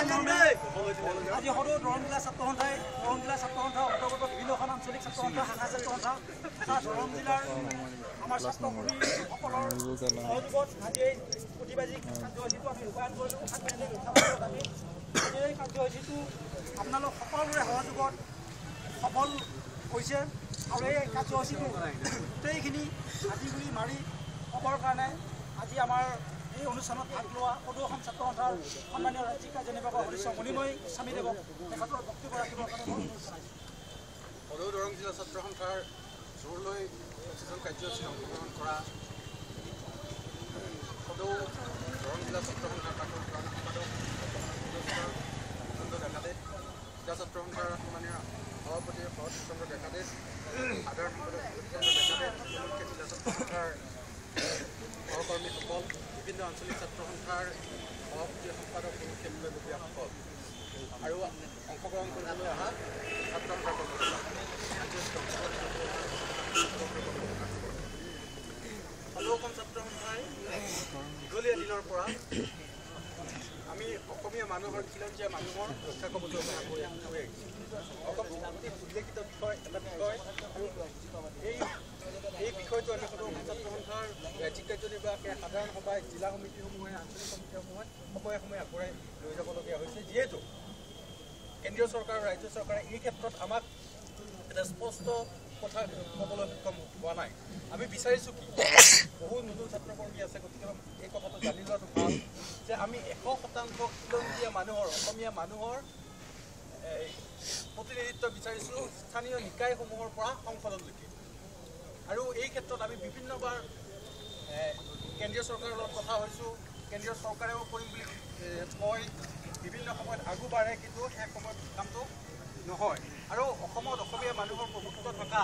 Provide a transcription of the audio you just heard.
আজি সদৌ দৰং জিলা ছাত্ৰ সন্থাই অন্তৰ্গত বিভিন্নখন আঞ্চলিক ছাত্ৰ সন্থা শাখা ছাত্ৰ সন্থা তথা দৰং জিলাৰ আমাৰ ছাত্ৰকৰ্মীসকলৰ সহযোগত আজি এই প্ৰতিবাদী কাৰ্যসূচীটো আমি ৰূপায়ণ কৰিলোঁ। আজি এই কাৰ্যসূচীটো আপোনালোক সকলোৰে সহযোগত সফল হৈছে আৰু এই কাৰ্যসূচীটো গোটেইখিনি হাতী গুলি মাৰি হ'বৰ কাৰণে আজি আমাৰ এই অনুষ্ঠানত ভাগ লোৱা সদৌ অসম ছাত্ৰ সন্থাৰ সন্মানীয় ৰাজ্যিক কাৰ্যনিৰ্বাহক সদস্য মণিময় স্বামীদেৱক তেখেতৰ বক্তব্য ৰাখিবৰ কাৰণে মই অনুৰোধ জনাইছোঁ। সদৌ দৰং জিলা ছাত্ৰ সন্থাৰ জোৰ লৈ সচেতন কাৰ্যসূচীত অংশগ্ৰহণ কৰা সদৌ দৰং জিলা ছাত্ৰ সন্থাৰ প্ৰাক্তন সম্পাদক ডেকাদেৱ, জিলা ছাত্ৰ সন্থাৰ সন্মানীয় সভাপতি শৰৎ চন্দ্ৰ ডেকাদেৱ, সাধাৰণ সম্পাদক ডেকাদেৱ, জিলা ছাত্ৰ সন্থাৰ সহকৰ্মীসকল, বিভিন্ন আঞ্চলিক ছাত্ৰ সন্থাৰ সভাপতি সম্পাদক মুখ্যমন্ত্ৰীসকল আৰু অংশগ্ৰহণ কৰিবলৈ অহা ছাত্ৰ সন্থাৰ সদৌ অসম ছাত্ৰ সন্থাই দীঘলীয়া দিনৰ পৰা আমি অসমীয়া মানুহৰ খিলঞ্জীয়া মানুহৰ ৰক্ষা কবচৰ কথা কৈ আহিছোঁ। অতি উল্লেখিত বিষয় এটা বিষয় আৰু এই বিষয়টো আমি সদৌ অসম ছাত্ৰ সন্থাৰ ৰাজ্যিক কাৰ্যনিৰ্বাহকে সাধাৰণ সভাই জিলা সমিতিসমূহে আঞ্চলিক সমিতিসমূহে সময়ে সময়ে আগবঢ়াই লৈ যাবলগীয়া হৈছে, যিহেতু কেন্দ্ৰীয় চৰকাৰ আৰু ৰাজ্য চৰকাৰে এই ক্ষেত্ৰত আমাক এটা স্পষ্ট কথা ক'বলৈ সক্ষম হোৱা নাই। আমি বিচাৰিছোঁ কি, বহু নতুন ছাত্ৰকৰ্মী আছে, গতিকে এই কথাটো জানি লোৱাটো ভাল যে আমি 100% খিলঞ্জীয়া মানুহৰ অসমীয়া মানুহৰ প্ৰতিনিধিত্ব বিচাৰিছোঁ স্থানীয় নিকায়সমূহৰ পৰা সংসদলৈকে। আৰু এই ক্ষেত্ৰত আমি বিভিন্নবাৰ কেন্দ্ৰীয় চৰকাৰৰ লগত কথা হৈছোঁ, কেন্দ্ৰীয় চৰকাৰেও কৰিম বুলি কয়, বিভিন্ন সময়ত আগু বাঢ়ে, কিন্তু সেই সময়ত কামটো নহয়। আৰু অসমত অসমীয়া মানুহৰ প্ৰভুত্ব থকা